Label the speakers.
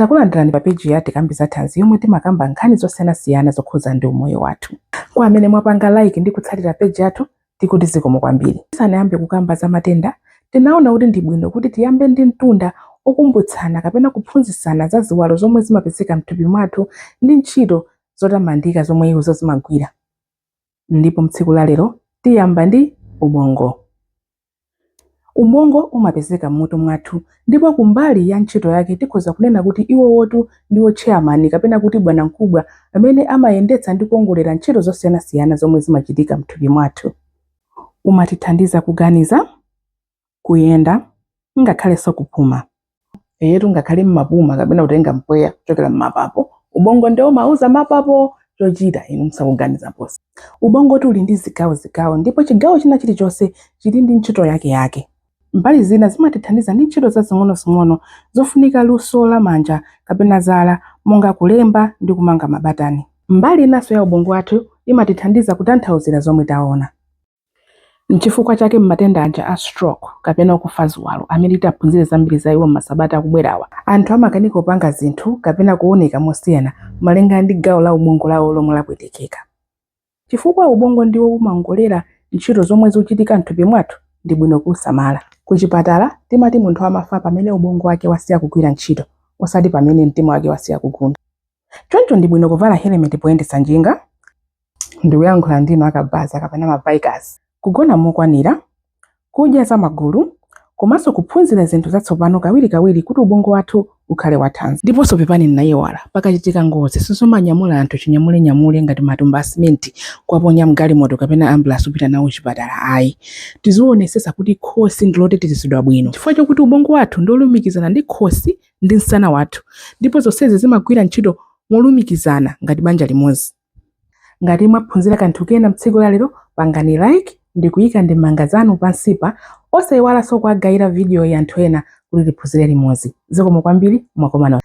Speaker 1: Takulandirani pa page ya tikambiza thanzi yomwe timakamba nkhani zosiyanasiyana zokhuza ndi umoyo wathu. Kwa amene mwapanga like ndi kutsalira page yathu tikuti zikomo kwambiri. Tisanayambe kukamba za matenda, tinaona kuti ndi bwino kuti tiyambe ndi mtunda okumbutsana kapena kuphunzitsana za ziwalo zomwe zimapezeka mthupi mwathu ndi ntchito zotamandika zomwe izo zimagwira. Ndipo mtsiku la lero tiyamba ndi ubongo. Ubongo umapezeka mmutu mwathu, ndipo kumbali ya ntchito yake tikhoza kunena kuti iwo wotu ndiwo chairman kapena kuti bwana mkubwa amene amayendetsa ndi kuongolera ntchito zosiyanasiyana zomwe zimachitika mthupi mwathu. Umatithandiza kuganiza, kuyenda, ngakhalenso kupuma. Eyetu ngakhale mmapuma kapena kutenga mpweya kuchokera mmapapo, ubongo ndiwo mauza mapapo chochita inu musakuganiza posa. Ubongo uli ndi zigawo ndipo chigawo china chilichonse chili ndi ntchito yake. Mbali zina zimatithandiza ndi ntchito zazing'ono zofunika luso la manja kapena zala monga kulemba ndi kumanga mabatani. Mbali inaso ya ubongo wathu imatithandiza kutanthauzira zomwe taona. Nchifukwa chake mmatenda anja a stroke kapena kufa ziwalo amene taphunzire zambiri za iwo masabata akubwerawa. Anthu amakanika kupanga zinthu kapena kuoneka mosiyana malinga ndi gawo la ubongo lawo lomwe lapwetekeka. Chifukwa ubongo ndiwo umangolera ntchito zomwe zikuchitika mthupi mwathu, ndi bwino kusamala. Kuchipatala timati munthu amafa pamene ubongo wake wasiya kugwira ntchito, osati pamene mtima wake wasiya kugunda. Choncho ndi bwino kuvala helmet poyendetsa njinga, ndikuyankhula ndinu akabaza kapena mabikers, kugona mokwanira, kudya za magulu, komanso kuphunzira zinthu zatsopano kawirikawiri kuti ubongo wathu ukhale wathanzi. Ndiponso pepani nnayiwala pakachitika ngozi sizomanyamula anthu chinyamule ngati matumba a simenti kuwaponya mgalimoto kapena ambulance kupita nawo chipatala ayi. Tizionesesa kuti khosi ndilotetezedwa bwino chifukwa chokuti ubongo wathu ndiolumikizana ndi khosi ndi msana wathu, ndipo zonsezi zimagwira ntchito molumikizana ngati banja limodzi. Ngati mwaphunzira kanthu kena mtsiku la lero, pangani like ndi kuyika ndemanga zanu pansipa, osayiwalanso kuwagayira video ya anthu ena kuti tiphunzire limodzi. Zikomo kwambiri mwakomana.